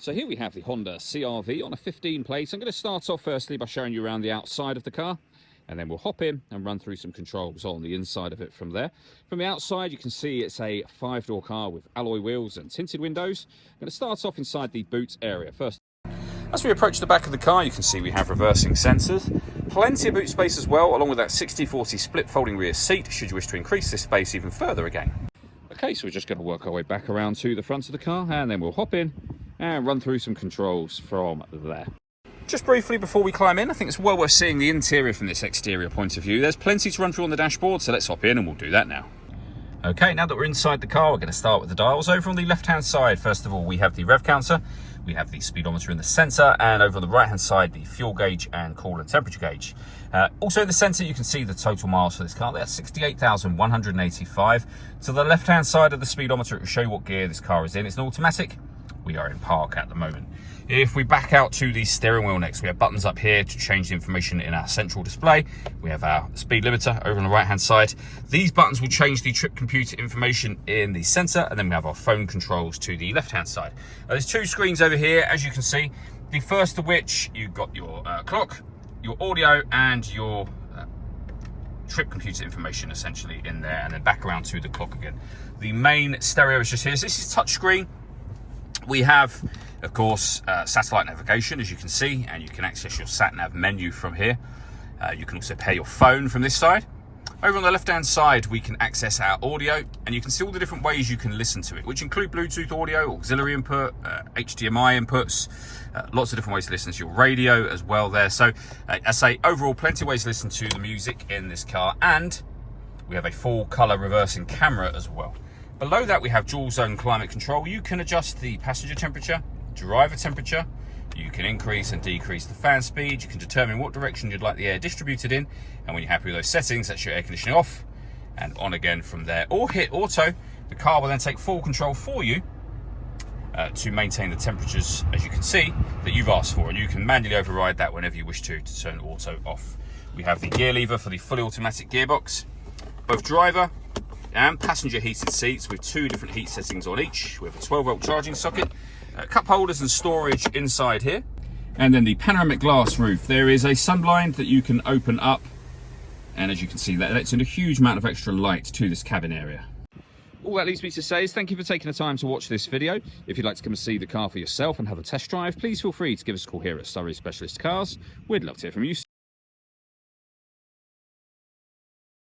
So here we have the Honda CR-V on a 15 plate. I'm going to start off firstly by showing you around the outside of the car, and then we'll hop in and run through some controls on the inside of it from there. From the outside, you can see it's a 5-door car with alloy wheels and tinted windows. I'm going to start off inside the boot area first. As we approach the back of the car, you can see we have reversing sensors. Plenty of boot space as well, along with that 60/40 split folding rear seat, should you wish to increase this space even further again. Okay, so we're just going to work our way back around to the front of the car, and then we'll hop in and run through some controls from there. Just briefly before we climb in, I think it's well worth seeing the interior from this exterior point of view. There's plenty to run through on the dashboard, so let's hop in and we'll do that now. Okay, now that we're inside the car, we're going to start with the dials. Over on the left-hand side, first of all, we have the rev counter, we have the speedometer in the centre, and over on the right-hand side, the fuel gauge and coolant temperature gauge. Also in the centre, you can see the total miles for this car. That's 68,185. To the left-hand side of the speedometer, it will show you what gear this car is in. It's an automatic. We are in park at the moment. If we back out to the steering wheel next, we have buttons up here to change the information in our central display. We have our speed limiter over on the right hand side. These buttons will change the trip computer information in the center, and then we have our phone controls to the left hand side. There's two screens over here, as you can see. The first of which, you've got your clock, your audio, and your trip computer information essentially in there, and then back around to the clock again. The main stereo is just here. So this is touchscreen. We have, of course, satellite navigation, as you can see, and you can access your sat-nav menu from here. You can also pair your phone from this side. Over on the left-hand side, we can access our audio, and you can see all the different ways you can listen to it, which include Bluetooth audio, auxiliary input, HDMI inputs, lots of different ways to listen to your radio as well there. So, I say, overall, plenty of ways to listen to the music in this car, and we have a full color reversing camera as well. Below that, we have dual zone climate control. You can adjust the passenger temperature, driver temperature. You can increase and decrease the fan speed. You can determine what direction you'd like the air distributed in. And when you're happy with those settings, that's your air conditioning off and on again from there. Or hit auto. The car will then take full control for you to maintain the temperatures, as you can see, that you've asked for. And you can manually override that whenever you wish to turn auto off. We have the gear lever for the fully automatic gearbox. Both driver and passenger heated seats with two different heat settings on each. We have a 12-volt charging socket, cup holders and storage inside here. And then the panoramic glass roof. There is a sunblind that you can open up, and as you can see, that lets in a huge amount of extra light to this cabin area. All that leaves me to say is thank you for taking the time to watch this video. If you'd like to come and see the car for yourself and have a test drive, please feel free to give us a call here at Surrey Specialist Cars. We'd love to hear from you.